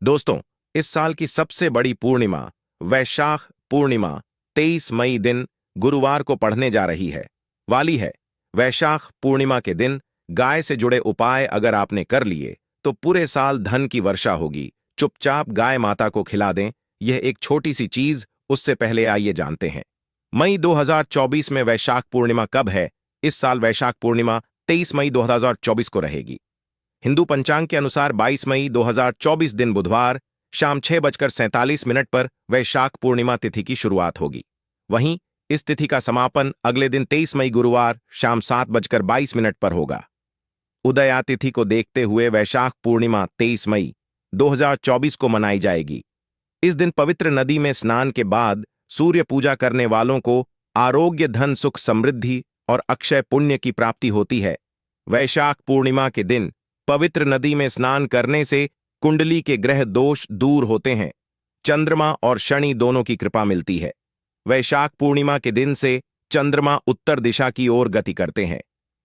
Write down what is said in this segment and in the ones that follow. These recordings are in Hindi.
दोस्तों, इस साल की सबसे बड़ी पूर्णिमा वैशाख पूर्णिमा 23 मई दिन गुरुवार को पढ़ने जा रही है वाली है। वैशाख पूर्णिमा के दिन गाय से जुड़े उपाय अगर आपने कर लिए तो पूरे साल धन की वर्षा होगी। चुपचाप गाय माता को खिला दें, यह एक छोटी सी चीज। उससे पहले आइए जानते हैं मई 2024 में वैशाख पूर्णिमा कब है। इस साल वैशाख पूर्णिमा 23 मई 2024 को रहेगी। हिंदू पंचांग के अनुसार 22 मई 2024 दिन बुधवार शाम 6:47 पर वैशाख पूर्णिमा तिथि की शुरुआत होगी। वहीं इस तिथि का समापन अगले दिन 23 मई गुरुवार शाम 7:22 पर होगा। उदया तिथि को देखते हुए वैशाख पूर्णिमा 23 मई 2024 को मनाई जाएगी। इस दिन पवित्र नदी में स्नान के बाद सूर्य पूजा करने वालों को आरोग्य, धन, सुख, समृद्धि और अक्षय पुण्य की प्राप्ति होती है। वैशाख पूर्णिमा के दिन पवित्र नदी में स्नान करने से कुंडली के ग्रह दोष दूर होते हैं। चंद्रमा और शनि दोनों की कृपा मिलती है। वैशाख पूर्णिमा के दिन से चंद्रमा उत्तर दिशा की ओर गति करते हैं।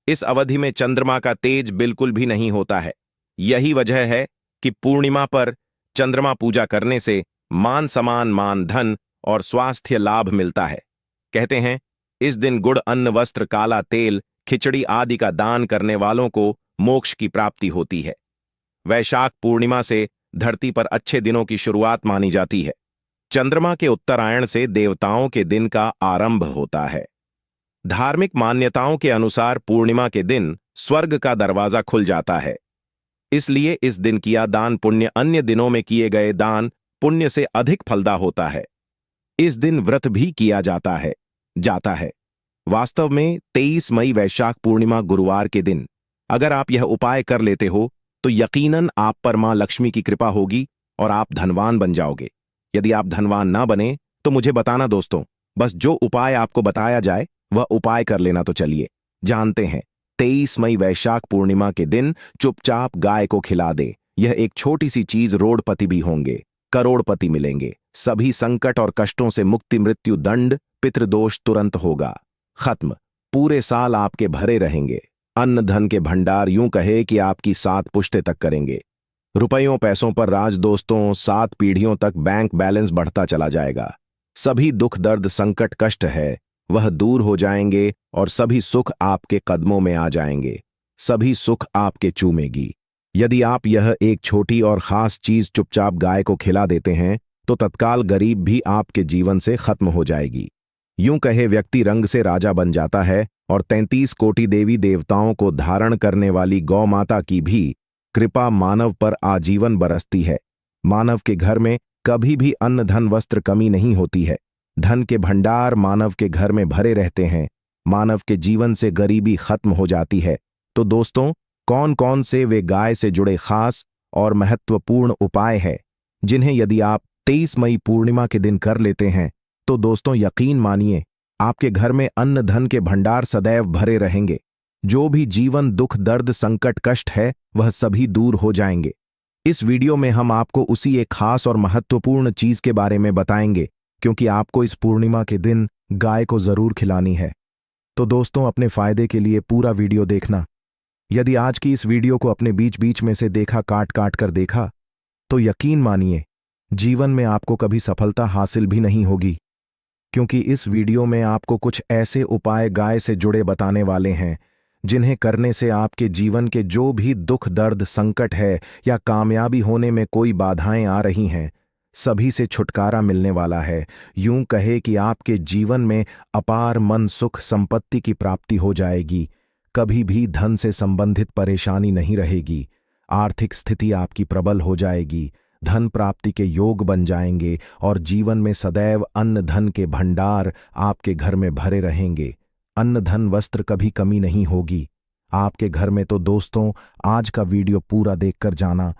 इस अवधि में चंद्रमा का तेज बिल्कुल भी नहीं होता है। यही वजह है कि पूर्णिमा पर चंद्रमा पूजा करने से मान सम्मान, मान, धन और स्वास्थ्य लाभ मिलता है। कहते हैं इस दिन गुड़, अन्न, वस्त्र, काला तेल, खिचड़ी आदि का दान करने वालों को मोक्ष की प्राप्ति होती है। वैशाख पूर्णिमा से धरती पर अच्छे दिनों की शुरुआत मानी जाती है। चंद्रमा के उत्तरायण से देवताओं के दिन का आरंभ होता है। धार्मिक मान्यताओं के अनुसार पूर्णिमा के दिन स्वर्ग का दरवाजा खुल जाता है। इसलिए इस दिन किया दान पुण्य अन्य दिनों में किए गए दान पुण्य से अधिक फलदा होता है। इस दिन व्रत भी किया जाता है। वास्तव में 23 मई वैशाख पूर्णिमा गुरुवार के दिन अगर आप यह उपाय कर लेते हो तो यकीनन आप पर मां लक्ष्मी की कृपा होगी और आप धनवान बन जाओगे। यदि आप धनवान ना बने तो मुझे बताना दोस्तों, बस जो उपाय आपको बताया जाए वह उपाय कर लेना। तो चलिए जानते हैं। 23 मई वैशाख पूर्णिमा के दिन चुपचाप गाय को खिला दे। यह एक छोटी सी चीज, रोडपति भी होंगे, करोड़पति मिलेंगे। सभी संकट और कष्टों से मुक्ति, मृत्यु दंड, पितृदोष तुरंत होगा खत्म। पूरे साल आपके भरे रहेंगे। अन्न धन के भंडार यूं कहे कि आपकी 7 पुश्ते तक करेंगे। रुपयों पैसों पर राज दोस्तों, 7 पीढ़ियों तक बैंक बैलेंस बढ़ता चला जाएगा। सभी दुख, दर्द, संकट, कष्ट है वह दूर हो जाएंगे और सभी सुख आपके कदमों में आ जाएंगे। सभी सुख आपके चूमेगी। यदि आप यह एक छोटी और खास चीज चुपचाप गाय को खिला देते हैं तो तत्काल गरीब भी आपके जीवन से खत्म हो जाएगी। यूं कहे व्यक्ति रंग से राजा बन जाता है और 33 कोटि देवी देवताओं को धारण करने वाली गौ माता की भी कृपा मानव पर आजीवन बरसती है। मानव के घर में कभी भी अन्न, धन, वस्त्र कमी नहीं होती है। धन के भंडार मानव के घर में भरे रहते हैं। मानव के जीवन से गरीबी खत्म हो जाती है। तो दोस्तों, कौन कौन से वे गाय से जुड़े खास और महत्वपूर्ण उपाय हैं जिन्हें यदि आप 23 मई पूर्णिमा के दिन कर लेते हैं तो दोस्तों यकीन मानिए आपके घर में अन्न धन के भंडार सदैव भरे रहेंगे। जो भी जीवन दुख, दर्द, संकट, कष्ट है वह सभी दूर हो जाएंगे। इस वीडियो में हम आपको उसी एक खास और महत्वपूर्ण चीज के बारे में बताएंगे क्योंकि आपको इस पूर्णिमा के दिन गाय को जरूर खिलानी है। तो दोस्तों, अपने फायदे के लिए पूरा वीडियो देखना। यदि आज की इस वीडियो को अपने बीच बीच में से देखा, काट काट कर देखा, तो यकीन मानिए जीवन में आपको कभी सफलता हासिल भी नहीं होगी, क्योंकि इस वीडियो में आपको कुछ ऐसे उपाय गाय से जुड़े बताने वाले हैं जिन्हें करने से आपके जीवन के जो भी दुख, दर्द, संकट है या कामयाबी होने में कोई बाधाएं आ रही हैं, सभी से छुटकारा मिलने वाला है। यूं कहे कि आपके जीवन में अपार मन, सुख, संपत्ति की प्राप्ति हो जाएगी। कभी भी धन से संबंधित परेशानी नहीं रहेगी। आर्थिक स्थिति आपकी प्रबल हो जाएगी। धन प्राप्ति के योग बन जाएंगे और जीवन में सदैव अन्न धन के भंडार आपके घर में भरे रहेंगे। अन्न धन वस्त्र कभी कमी नहीं होगी आपके घर में। तो दोस्तों, आज का वीडियो पूरा देखकर जाना।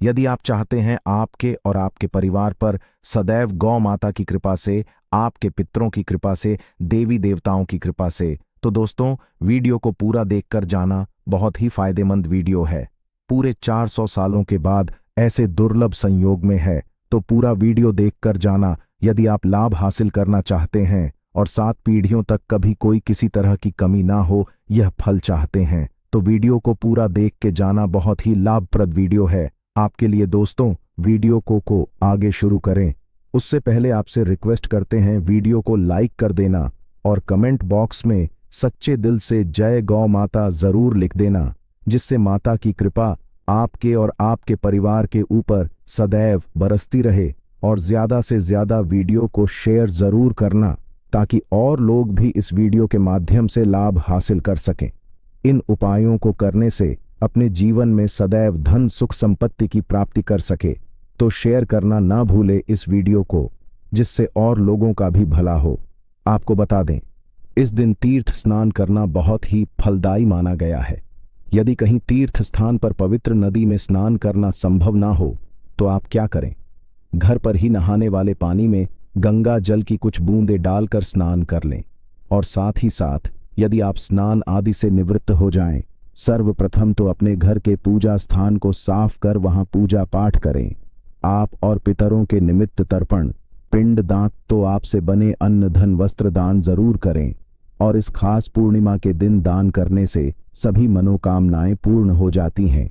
यदि आप चाहते हैं आपके और आपके परिवार पर सदैव गौ माता की कृपा से, आपके पितरों की कृपा से, देवी देवताओं की कृपा से, तो दोस्तों वीडियो को पूरा देखकर जाना। बहुत ही फायदेमंद वीडियो है। पूरे 400 सालों के बाद ऐसे दुर्लभ संयोग में है, तो पूरा वीडियो देखकर जाना। यदि आप लाभ हासिल करना चाहते हैं और 7 पीढ़ियों तक कभी कोई किसी तरह की कमी ना हो, यह फल चाहते हैं, तो वीडियो को पूरा देख के जाना। बहुत ही लाभप्रद वीडियो है आपके लिए दोस्तों। वीडियो को आगे शुरू करें उससे पहले आपसे रिक्वेस्ट करते हैं वीडियो को लाइक कर देना और कमेंट बॉक्स में सच्चे दिल से जय गौ माता जरूर लिख देना, जिससे माता की कृपा आपके और आपके परिवार के ऊपर सदैव बरसती रहे। और ज्यादा से ज्यादा वीडियो को शेयर जरूर करना ताकि और लोग भी इस वीडियो के माध्यम से लाभ हासिल कर सकें। इन उपायों को करने से अपने जीवन में सदैव धन सुख संपत्ति की प्राप्ति कर सके तो शेयर करना ना भूले इस वीडियो को, जिससे और लोगों का भी भला हो। आपको बता दें, इस दिन तीर्थ स्नान करना बहुत ही फलदायी माना गया है। यदि कहीं तीर्थ स्थान पर पवित्र नदी में स्नान करना संभव ना हो तो आप क्या करें, घर पर ही नहाने वाले पानी में गंगा जल की कुछ बूंदें डालकर स्नान कर लें। और साथ ही साथ यदि आप स्नान आदि से निवृत्त हो जाएं, सर्वप्रथम तो अपने घर के पूजा स्थान को साफ कर वहां पूजा पाठ करें। आप और पितरों के निमित्त तर्पण, पिंड दान तो आपसे बने अन्न धन वस्त्र दान जरूर करें। और इस खास पूर्णिमा के दिन दान करने से सभी मनोकामनाएं पूर्ण हो जाती हैं।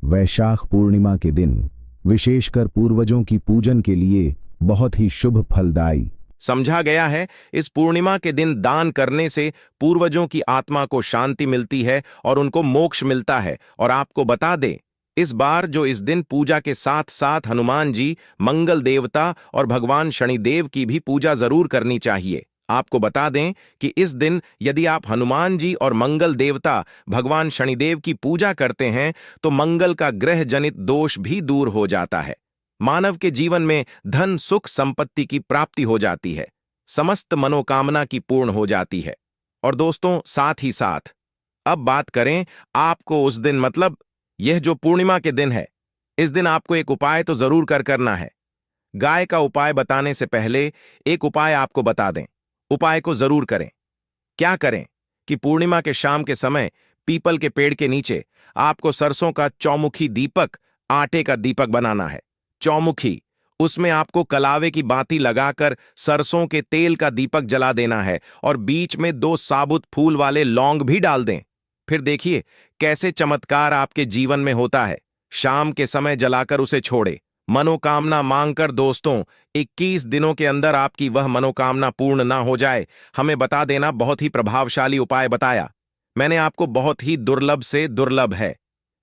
वैशाख पूर्णिमा के दिन विशेषकर पूर्वजों की पूजन के लिए बहुत ही शुभ फलदायी समझा गया है। इस पूर्णिमा के दिन दान करने से पूर्वजों की आत्मा को शांति मिलती है और उनको मोक्ष मिलता है। और आपको बता दें, इस बार जो इस दिन पूजा के साथ साथ हनुमान जी, मंगल देवता और भगवान शनिदेव की भी पूजा जरूर करनी चाहिए। आपको बता दें कि इस दिन यदि आप हनुमान जी और मंगल देवता भगवान शनिदेव की पूजा करते हैं तो मंगल का ग्रह जनित दोष भी दूर हो जाता है। मानव के जीवन में धन सुख संपत्ति की प्राप्ति हो जाती है, समस्त मनोकामना की पूर्ण हो जाती है। और दोस्तों, साथ ही साथ अब बात करें आपको उस दिन, मतलब यह जो पूर्णिमा के दिन है, इस दिन आपको एक उपाय तो जरूर करना है। गाय का उपाय बताने से पहले एक उपाय आपको बता दें। उपाय को जरूर करें। क्या करें कि पूर्णिमा के शाम के समय पीपल के पेड़ के नीचे आपको सरसों का चौमुखी दीपक, आटे का दीपक बनाना है। चौमुखी, उसमें आपको कलावे की बाती लगाकर सरसों के तेल का दीपक जला देना है और बीच में 2 साबुत फूल वाले लौंग भी डाल दें। फिर देखिए कैसे चमत्कार आपके जीवन में होता है। शाम के समय जलाकर उसे छोड़े, मनोकामना मांगकर। दोस्तों, 21 दिनों के अंदर आपकी वह मनोकामना पूर्ण ना हो जाए, हमें बता देना। बहुत ही प्रभावशाली उपाय बताया मैंने आपको, बहुत ही दुर्लभ से दुर्लभ है।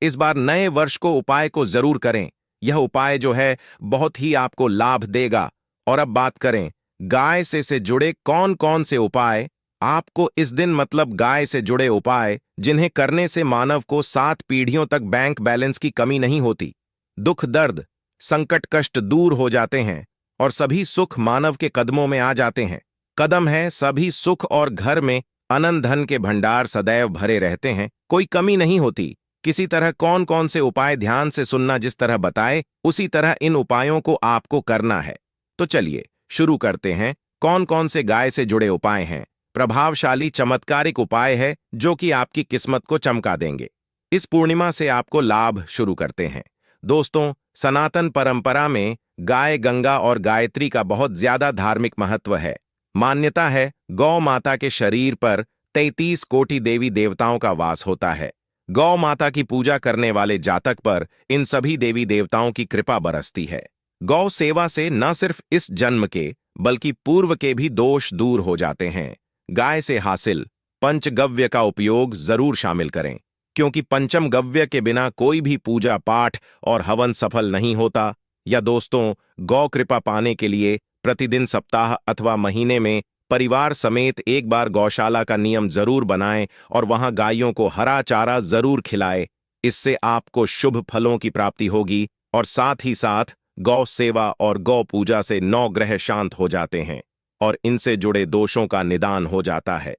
इस बार नए वर्ष को उपाय को जरूर करें। यह उपाय जो है बहुत ही आपको लाभ देगा। और अब बात करें गाय से जुड़े कौन कौन से उपाय आपको इस दिन, मतलब गाय से जुड़े उपाय जिन्हें करने से मानव को 7 पीढ़ियों तक बैंक बैलेंस की कमी नहीं होती, दुख दर्द संकट कष्ट दूर हो जाते हैं और सभी सुख मानव के कदमों में आ जाते हैं। कदम है सभी सुख और घर में अनंत धन के भंडार सदैव भरे रहते हैं, कोई कमी नहीं होती। किसी तरह कौन कौन से उपाय ध्यान से सुनना, जिस तरह बताए उसी तरह इन उपायों को आपको करना है। तो चलिए शुरू करते हैं। कौन कौन से गाय से जुड़े उपाय हैं? प्रभावशाली चमत्कारिक उपाय है जो कि आपकी किस्मत को चमका देंगे। इस पूर्णिमा से आपको लाभ शुरू करते हैं। दोस्तों, सनातन परंपरा में गाय, गंगा और गायत्री का बहुत ज्यादा धार्मिक महत्व है। मान्यता है गौ माता के शरीर पर 33 कोटि देवी देवताओं का वास होता है। गौ माता की पूजा करने वाले जातक पर इन सभी देवी देवताओं की कृपा बरसती है। गौ सेवा से न सिर्फ इस जन्म के बल्कि पूर्व के भी दोष दूर हो जाते हैं। गाय से हासिल पंचगव्य का उपयोग जरूर शामिल करें, क्योंकि पंचम गव्य के बिना कोई भी पूजा पाठ और हवन सफल नहीं होता। या दोस्तों, गौ कृपा पाने के लिए प्रतिदिन, सप्ताह अथवा महीने में परिवार समेत एक बार गौशाला का नियम जरूर बनाएं और वहां गायों को हरा चारा जरूर खिलाएं। इससे आपको शुभ फलों की प्राप्ति होगी और साथ ही साथ गौ सेवा और गौ पूजा से 9 ग्रह शांत हो जाते हैं और इनसे जुड़े दोषों का निदान हो जाता है।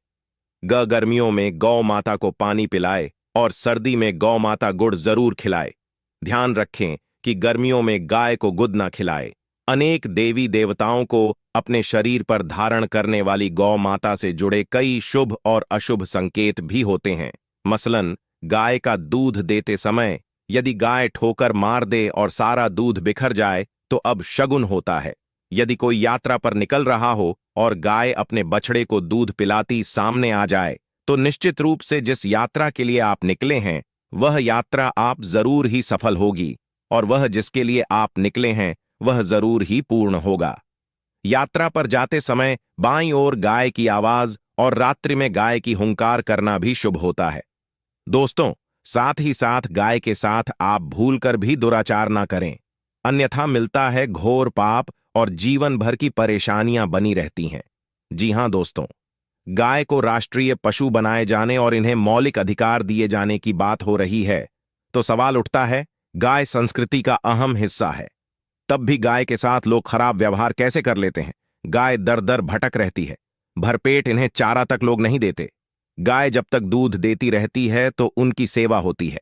गर्मियों में गौ माता को पानी पिलाए और सर्दी में गौ माता गुड़ जरूर खिलाए। ध्यान रखें कि गर्मियों में गाय को गुद न खिलाए। अनेक देवी देवताओं को अपने शरीर पर धारण करने वाली गौ माता से जुड़े कई शुभ और अशुभ संकेत भी होते हैं। मसलन, गाय का दूध देते समय यदि गाय ठोकर मार दे और सारा दूध बिखर जाए तो अब शगुन होता है। यदि कोई यात्रा पर निकल रहा हो और गाय अपने बछड़े को दूध पिलाती सामने आ जाए तो निश्चित रूप से जिस यात्रा के लिए आप निकले हैं वह यात्रा आप जरूर ही सफल होगी। और वह जिसके लिए आप निकले हैं वह जरूर ही पूर्ण होगा। यात्रा पर जाते समय बाईं ओर गाय की आवाज और रात्रि में गाय की हुंकार करना भी शुभ होता है। दोस्तों, साथ ही साथ गाय के साथ आप भूलकर भी दुराचार ना करें, अन्यथा मिलता है घोर पाप और जीवन भर की परेशानियां बनी रहती हैं। जी हां दोस्तों, गाय को राष्ट्रीय पशु बनाए जाने और इन्हें मौलिक अधिकार दिए जाने की बात हो रही है तो सवाल उठता है, गाय संस्कृति का अहम हिस्सा है, तब भी गाय के साथ लोग खराब व्यवहार कैसे कर लेते हैं। गाय दर दर भटक रहती है, भरपेट इन्हें चारा तक लोग नहीं देते। गाय जब तक दूध देती रहती है तो उनकी सेवा होती है,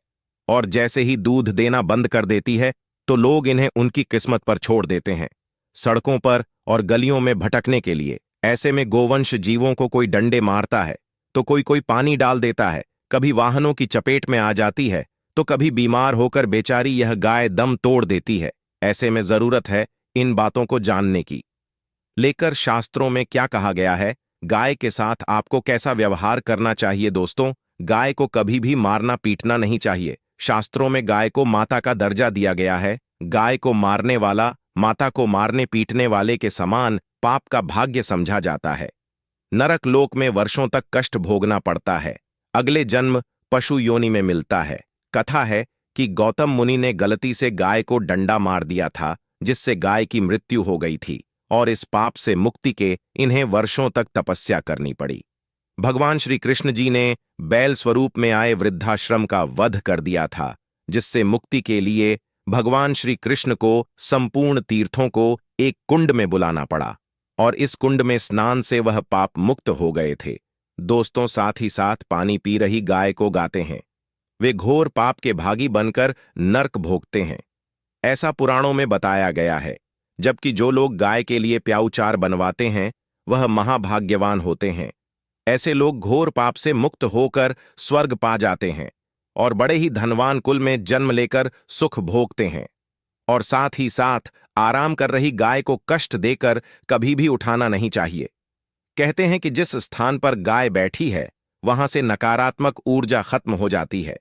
और जैसे ही दूध देना बंद कर देती है तो लोग इन्हें उनकी किस्मत पर छोड़ देते हैं, सड़कों पर और गलियों में भटकने के लिए। ऐसे में गोवंश जीवों को कोई डंडे मारता है तो कोई कोई पानी डाल देता है, कभी वाहनों की चपेट में आ जाती है तो कभी बीमार होकर बेचारी यह गाय दम तोड़ देती है। ऐसे में जरूरत है इन बातों को जानने की। लेकर शास्त्रों में क्या कहा गया है, गाय के साथ आपको कैसा व्यवहार करना चाहिए। दोस्तों, गाय को कभी भी मारना पीटना नहीं चाहिए। शास्त्रों में गाय को माता का दर्जा दिया गया है। गाय को मारने वाला माता को मारने पीटने वाले के समान पाप का भाग्य समझा जाता है। नरक लोक में वर्षों तक कष्ट भोगना पड़ता है, अगले जन्म पशु योनि में मिलता है। कथा है कि गौतम मुनि ने गलती से गाय को डंडा मार दिया था, जिससे गाय की मृत्यु हो गई थी, और इस पाप से मुक्ति के इन्हें वर्षों तक तपस्या करनी पड़ी। भगवान श्री कृष्ण जी ने बैल स्वरूप में आए वृद्धाश्रम का वध कर दिया था, जिससे मुक्ति के लिए भगवान श्री कृष्ण को संपूर्ण तीर्थों को एक कुंड में बुलाना पड़ा, और इस कुंड में स्नान से वह पाप मुक्त हो गए थे। दोस्तों, साथ ही साथ पानी पी रही गाय को गाते हैं, वे घोर पाप के भागी बनकर नर्क भोगते हैं, ऐसा पुराणों में बताया गया है। जबकि जो लोग गाय के लिए प्याऊचार बनवाते हैं वह महाभाग्यवान होते हैं। ऐसे लोग घोर पाप से मुक्त होकर स्वर्ग पा जाते हैं और बड़े ही धनवान कुल में जन्म लेकर सुख भोगते हैं। और साथ ही साथ आराम कर रही गाय को कष्ट देकर कभी भी उठाना नहीं चाहिए। कहते हैं कि जिस स्थान पर गाय बैठी है वहां से नकारात्मक ऊर्जा खत्म हो जाती है।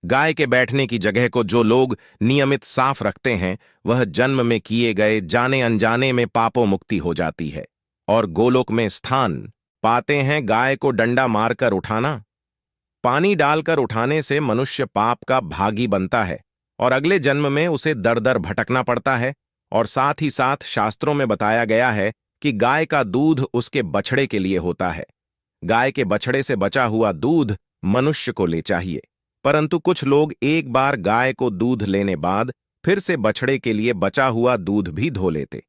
गाय के बैठने की जगह को जो लोग नियमित साफ रखते हैं वह जन्म में किए गए जाने अनजाने में पापों मुक्ति हो जाती है और गोलोक में स्थान पाते हैं। गाय को डंडा मारकर उठाना, पानी डालकर उठाने से मनुष्य पाप का भागी बनता है और अगले जन्म में उसे दर दर भटकना पड़ता है। और साथ ही साथ शास्त्रों में बताया गया है कि गाय का दूध उसके बछड़े के लिए होता है। गाय के बछड़े से बचा हुआ दूध मनुष्य को ले चाहिए, परंतु कुछ लोग एक बार गाय को दूध लेने बाद फिर से बछड़े के लिए बचा हुआ दूध भी धो लेते।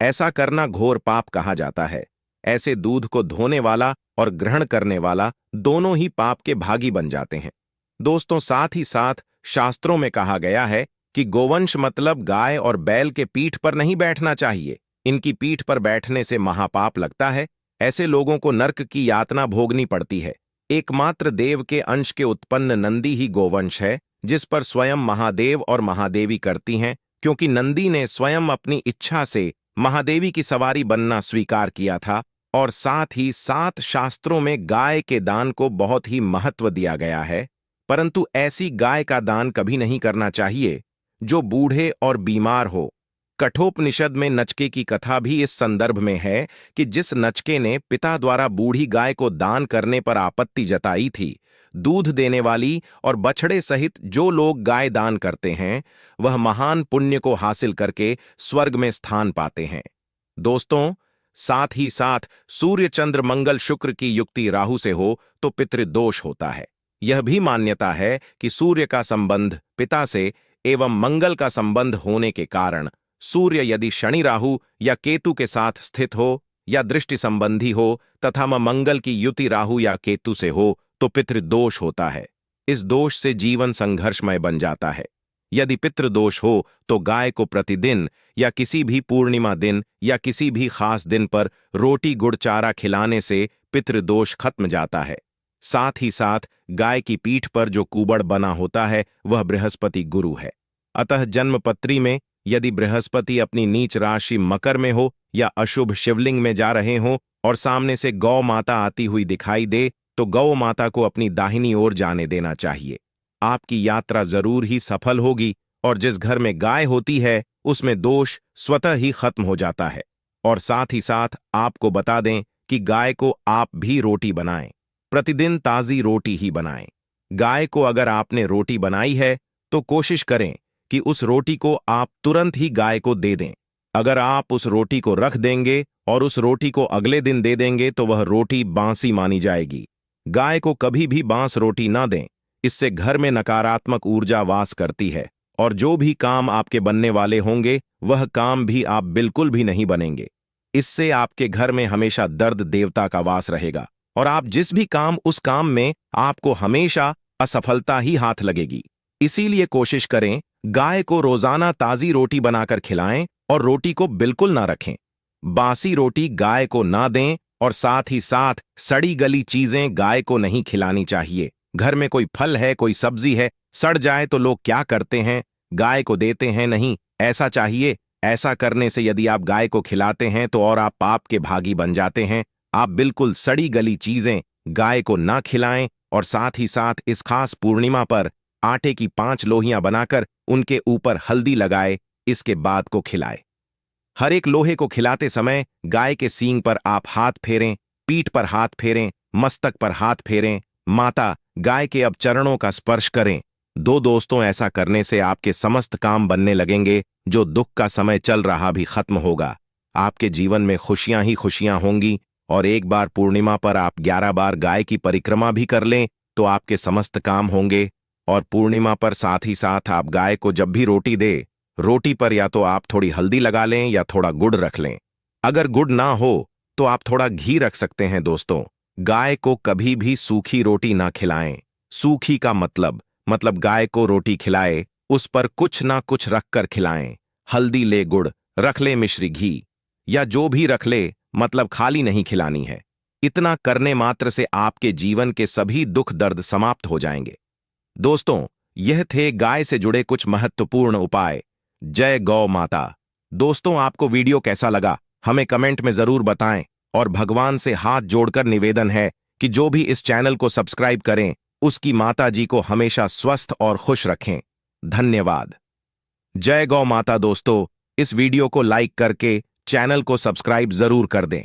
ऐसा करना घोर पाप कहा जाता है। ऐसे दूध को धोने वाला और ग्रहण करने वाला दोनों ही पाप के भागी बन जाते हैं। दोस्तों, साथ ही साथ शास्त्रों में कहा गया है कि गोवंश मतलब गाय और बैल के पीठ पर नहीं बैठना चाहिए। इनकी पीठ पर बैठने से महापाप लगता है। ऐसे लोगों को नरक की यातना भोगनी पड़ती है। एकमात्र देव के अंश के उत्पन्न नंदी ही गोवंश है, जिस पर स्वयं महादेव और महादेवी करती हैं, क्योंकि नंदी ने स्वयं अपनी इच्छा से महादेवी की सवारी बनना स्वीकार किया था। और साथ ही साथ शास्त्रों में गाय के दान को बहुत ही महत्व दिया गया है, परंतु ऐसी गाय का दान कभी नहीं करना चाहिए जो बूढ़े और बीमार हो। कठोपनिषद में नचके की कथा भी इस संदर्भ में है कि जिस नचके ने पिता द्वारा बूढ़ी गाय को दान करने पर आपत्ति जताई थी, दूध देने वाली और बछड़े सहित जो लोग गाय दान करते हैं वह महान पुण्य को हासिल करके स्वर्ग में स्थान पाते हैं। दोस्तों, साथ ही साथ सूर्य चंद्र मंगल शुक्र की युक्ति राहु से हो तो पितृदोष होता है। यह भी मान्यता है कि सूर्य का संबंध पिता से एवं मंगल का संबंध होने के कारण सूर्य यदि शनि राहु या केतु के साथ स्थित हो या दृष्टि संबंधी हो तथा मंगल की युति राहु या केतु से हो तो पितृदोष होता है। इस दोष से जीवन संघर्षमय बन जाता है। यदि पितृदोष हो तो गाय को प्रतिदिन या किसी भी पूर्णिमा दिन या किसी भी खास दिन पर रोटी गुड़ चारा खिलाने से पितृदोष खत्म जाता है। साथ ही साथ गाय की पीठ पर जो कुबड़ बना होता है वह बृहस्पति गुरु है। अतः जन्मपत्री में यदि बृहस्पति अपनी नीच राशि मकर में हो या अशुभ शिवलिंग में जा रहे हों और सामने से गौ माता आती हुई दिखाई दे तो गौ माता को अपनी दाहिनी ओर जाने देना चाहिए। आपकी यात्रा जरूर ही सफल होगी और जिस घर में गाय होती है उसमें दोष स्वतः ही खत्म हो जाता है। और साथ ही साथ आपको बता दें कि गाय को आप भी रोटी बनाएं, प्रतिदिन ताज़ी रोटी ही बनाएं। गाय को अगर आपने रोटी बनाई है तो कोशिश करें कि उस रोटी को आप तुरंत ही गाय को दे दें। अगर आप उस रोटी को रख देंगे और उस रोटी को अगले दिन दे देंगे तो वह रोटी बासी मानी जाएगी। गाय को कभी भी बांस रोटी ना दें, इससे घर में नकारात्मक ऊर्जा वास करती है और जो भी काम आपके बनने वाले होंगे वह काम भी आप बिल्कुल भी नहीं बनेंगे। इससे आपके घर में हमेशा दर्द देवता का वास रहेगा और आप जिस भी काम उस काम में आपको हमेशा असफलता ही हाथ लगेगी। इसीलिए कोशिश करें गाय को रोजाना ताजी रोटी बनाकर खिलाएं और रोटी को बिल्कुल ना रखें। बासी रोटी गाय को ना दें और साथ ही साथ सड़ी गली चीजें गाय को नहीं खिलानी चाहिए। घर में कोई फल है, कोई सब्जी है, सड़ जाए तो लोग क्या करते हैं, गाय को देते हैं नहीं, ऐसा चाहिए। ऐसा करने से यदि आप गाय को खिलाते हैं तो और आप पाप के भागी बन जाते हैं। आप बिल्कुल सड़ी गली चीजें गाय को ना खिलाएं और साथ ही साथ इस खास पूर्णिमा पर आटे की 5 लोहियां बनाकर उनके ऊपर हल्दी लगाए, इसके बाद को खिलाए। हर एक लोहे को खिलाते समय गाय के सींग पर आप हाथ फेरें, पीठ पर हाथ फेरें, मस्तक पर हाथ फेरें। माता गाय के अब चरणों का स्पर्श करें। दोस्तों, ऐसा करने से आपके समस्त काम बनने लगेंगे। जो दुख का समय चल रहा भी खत्म होगा। आपके जीवन में खुशियां ही खुशियां होंगी। और एक बार पूर्णिमा पर आप 11 बार गाय की परिक्रमा भी कर लें तो आपके समस्त काम होंगे। और पूर्णिमा पर साथ ही साथ आप गाय को जब भी रोटी दे, रोटी पर या तो आप थोड़ी हल्दी लगा लें या थोड़ा गुड़ रख लें। अगर गुड़ ना हो तो आप थोड़ा घी रख सकते हैं। दोस्तों, गाय को कभी भी सूखी रोटी ना खिलाएं। सूखी का मतलब गाय को रोटी खिलाए, उस पर कुछ ना कुछ रख कर खिलाएं। हल्दी ले, गुड़ रख ले, मिश्री घी या जो भी रख ले, मतलब खाली नहीं खिलानी है। इतना करने मात्र से आपके जीवन के सभी दुख दर्द समाप्त हो जाएंगे। दोस्तों, यह थे गाय से जुड़े कुछ महत्वपूर्ण उपाय। जय गौ माता। दोस्तों, आपको वीडियो कैसा लगा हमें कमेंट में जरूर बताएं और भगवान से हाथ जोड़कर निवेदन है कि जो भी इस चैनल को सब्सक्राइब करें उसकी माता जी को हमेशा स्वस्थ और खुश रखें। धन्यवाद। जय गौ माता। दोस्तों, इस वीडियो को लाइक करके चैनल को सब्सक्राइब जरूर कर दें।